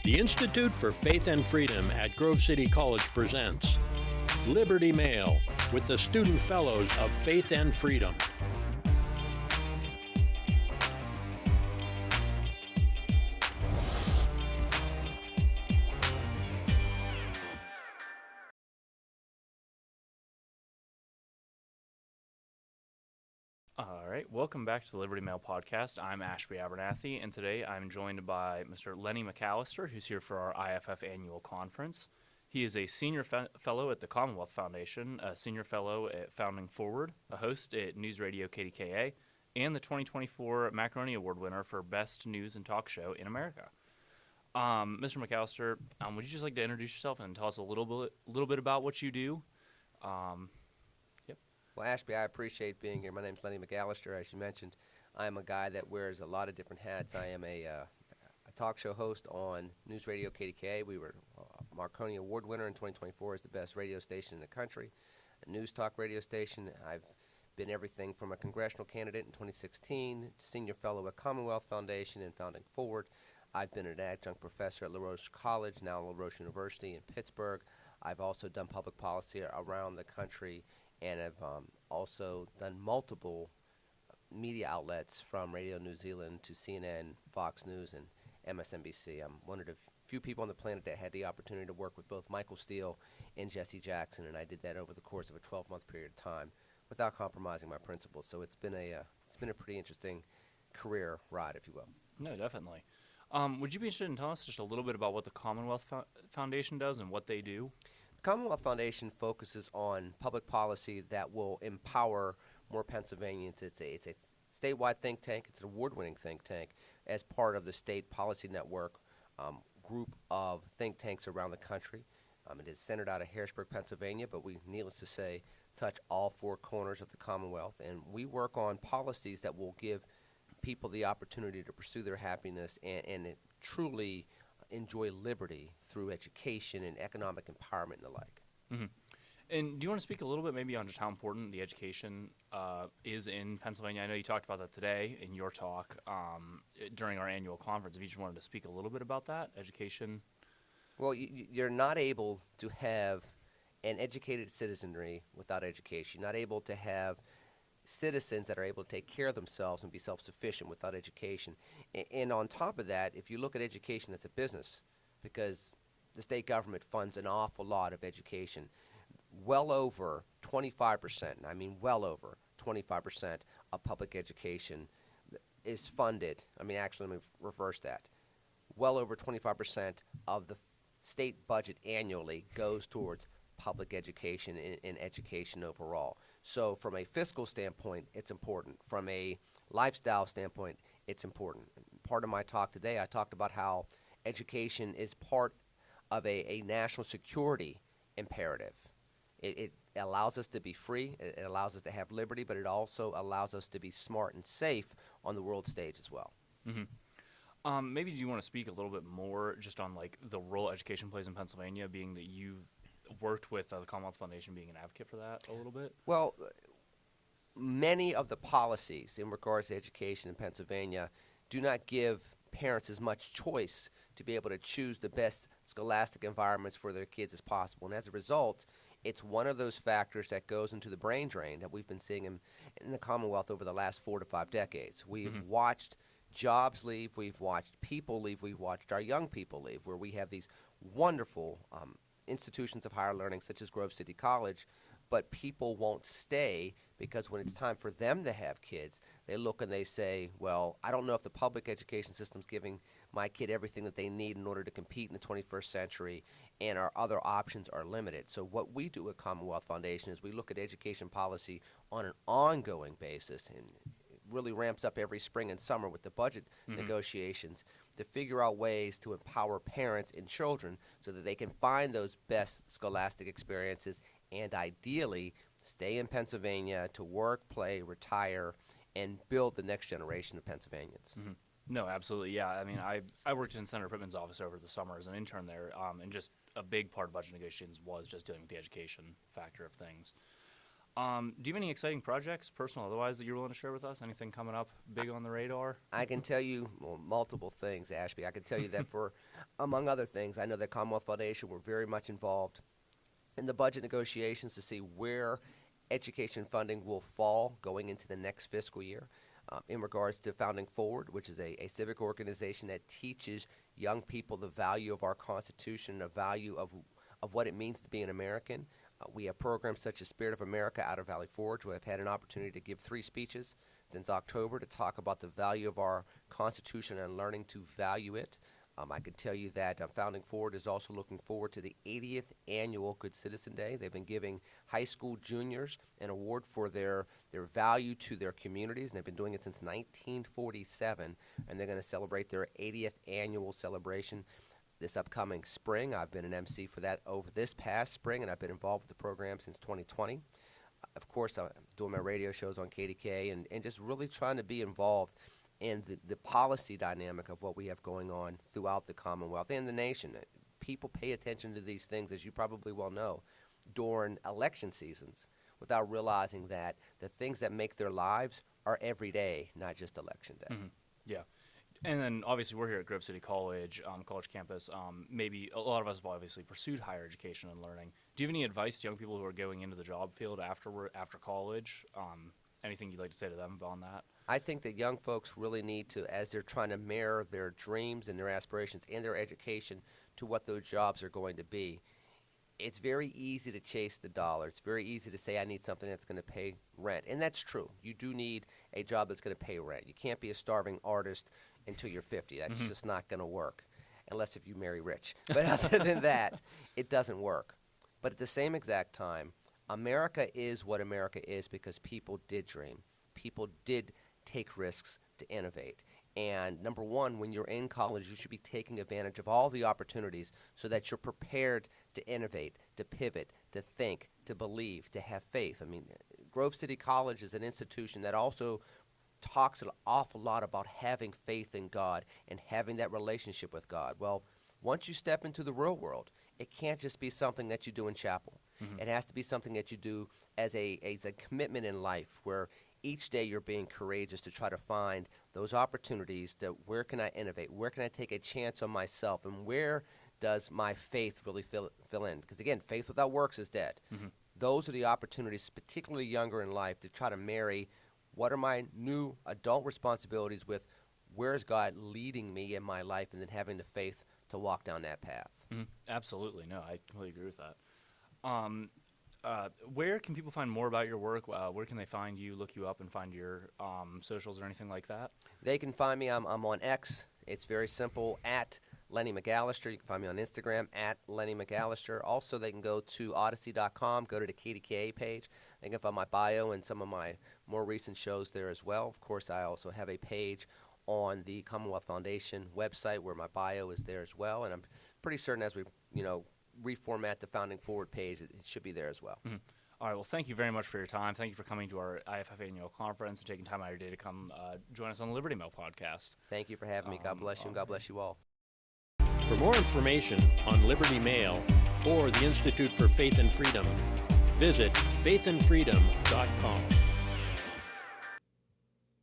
The Institute for Faith and Freedom at Grove City College presents Liberty Mail with the Student Fellows of Faith and Freedom. All right, welcome back to the Liberty Mail podcast. I'm Ashby Abernathy, and today I'm joined by Mr. Lenny McAllister, who's here for our IFF annual conference. He is a senior fellow at the Commonwealth Foundation, a senior fellow at Founding Forward, a host at News Radio KDKA, and the 2024 Macaroni Award winner for Best News and Talk Show in America. Mr. McAllister, would you just like to introduce yourself and tell us a little bit about what you do? Well, Ashby, I appreciate being here. My name's Lenny McAllister. As you mentioned, I am a guy that wears a lot of different hats. I am a talk show host on News Radio KDKA. We were a Marconi Award winner in 2024 as the best radio station in the country, a news talk radio station. I've been everything from a congressional candidate in 2016, senior fellow at Commonwealth Foundation and Founding Forward. I've been an adjunct professor at LaRoche College, now LaRoche University in Pittsburgh. I've also done public policy around the country, and I've also done multiple media outlets from Radio New Zealand to CNN, Fox News, and MSNBC. I'm one of the few people on the planet that had the opportunity to work with both Michael Steele and Jesse Jackson, and I did that over the course of a 12-month period of time without compromising my principles. So it's been a pretty interesting career ride, if you will. No, definitely. Would you be interested in telling us just a little bit about what the Commonwealth Foundation does and what they do? The Commonwealth Foundation focuses on public policy that will empower more Pennsylvanians. It's a statewide think tank. It's an award-winning think tank as part of the State Policy Network group of think tanks around the country. It is centered out of Harrisburg, Pennsylvania, but we, needless to say, touch all four corners of the Commonwealth. And we work on policies that will give people the opportunity to pursue their happiness and truly enjoy liberty through education and economic empowerment and the like. Mm-hmm. And do you want to speak a little bit maybe on just how important the education is in Pennsylvania? I know you talked about that today in your talk during our annual conference. If you just wanted to speak a little bit about that, education. Well, you're not able to have an educated citizenry without education. You're not able to have citizens that are able to take care of themselves and be self-sufficient without education. And on top of that, if you look at education as a business, because the state government funds an awful lot of education, well over 25%, and I mean well over 25% of public education is funded. I mean, actually, let me reverse that. Well over 25% of the state budget annually goes towards public education and education overall. So from a fiscal standpoint, it's important. From a lifestyle standpoint, it's important. Part of my talk today, I talked about how education is part of a national security imperative. It allows us to be free, it allows us to have liberty, but it also allows us to be smart and safe on the world stage as well. Mm-hmm. Maybe do you want to speak a little bit more just on like the role education plays in Pennsylvania, being that you've worked with the Commonwealth Foundation, being an advocate for that a little bit? Well, many of the policies in regards to education in Pennsylvania do not give parents as much choice to be able to choose the best scholastic environments for their kids as possible. And as a result, it's one of those factors that goes into the brain drain that we've been seeing in the Commonwealth over the last 4 to 5 decades. We've watched jobs leave, we've watched people leave, we've watched our young people leave, where we have these wonderful institutions of higher learning such as Grove City College, but people won't stay because when it's time for them to have kids, they look and they say, well, I don't know if the public education system's giving my kid everything that they need in order to compete in the 21st century, and our other options are limited. So what we do at Commonwealth Foundation is we look at education policy on an ongoing basis, and it really ramps up every spring and summer with the budget negotiations to figure out ways to empower parents and children so that they can find those best scholastic experiences and ideally stay in Pennsylvania to work, play, retire, and build the next generation of Pennsylvanians. Mm-hmm. No, absolutely, yeah. I mean, I worked in Senator Pittman's office over the summer as an intern there, and just a big part of budget negotiations was just dealing with the education factor of things. Do you have any exciting projects, personal or otherwise, that you're willing to share with us? Anything coming up big on the radar? I can tell you multiple things, Ashby. I can tell you that for, among other things, I know that Commonwealth Foundation, we're very much involved in the budget negotiations to see where education funding will fall going into the next fiscal year. In regards to Founding Forward, which is a civic organization that teaches young people the value of our Constitution, the value of what it means to be an American. We have programs such as Spirit of America out of Valley Forge, where I've had an opportunity to give 3 speeches since October to talk about the value of our Constitution and learning to value it. I can tell you that Founding Forward is also looking forward to the 80th annual Good Citizen Day. They've been giving high school juniors an award for their value to their communities, and they've been doing it since 1947, and they're going to celebrate their 80th annual celebration this upcoming spring. I've been an MC for that over this past spring, and I've been involved with the program since 2020. Of course, I'm doing my radio shows on KDK and just really trying to be involved in the policy dynamic of what we have going on throughout the Commonwealth and the nation. People pay attention to these things, as you probably well know, during election seasons without realizing that the things that make their lives are every day, not just election day. Mm-hmm. Yeah. And then obviously we're here at Grove City College, college campus. Maybe a lot of us have obviously pursued higher education and learning. Do you have any advice to young people who are going into the job field after college? Anything you'd like to say to them on that? I think that young folks really need to, as they're trying to mirror their dreams and their aspirations and their education to what those jobs are going to be, it's very easy to chase the dollar. It's very easy to say, I need something that's going to pay rent. And that's true. You do need a job that's going to pay rent. You can't be a starving artist until you're 50. That's just not going to work, unless if you marry rich. But other than that, it doesn't work. But at the same exact time, America is what America is because people did dream. People did take risks to innovate. And number one, when you're in college, you should be taking advantage of all the opportunities so that you're prepared to innovate, to pivot, to think, to believe, to have faith. I mean, Grove City College is an institution that also talks an awful lot about having faith in God and having that relationship with God. Well, once you step into the real world, it can't just be something that you do in chapel. It has to be something that you do as a commitment in life, where each day you're being courageous to try to find those opportunities to where can I innovate, where can I take a chance on myself, and where does my faith really fill in? Because again, faith without works is dead. Those are the opportunities, particularly younger in life, to try to marry what are my new adult responsibilities with where is God leading me in my life, and then having the faith to walk down that path. Absolutely. No, I completely agree with that. Where can people find more about your work? Where can they find you, look you up, and find your socials or anything like that? They can find me. I'm on X. It's very simple, at Lenny McAllister. You can find me on Instagram, at Lenny McAllister. Also, they can go to Odyssey.com, go to the KDKA page. They can find my bio and some of my more recent shows there as well. Of course, I also have a page on the Commonwealth Foundation website where my bio is there as well. And I'm pretty certain as we, reformat the Founding Forward page, it should be there as well. All right. Well, thank you very much for your time. Thank you for coming to our IFF annual conference and taking time out of your day to come join us on the Liberty Mail podcast. Thank you for having me. God bless you, and God bless you all. For more information on Liberty Mail or the Institute for Faith and Freedom, visit faithandfreedom.com.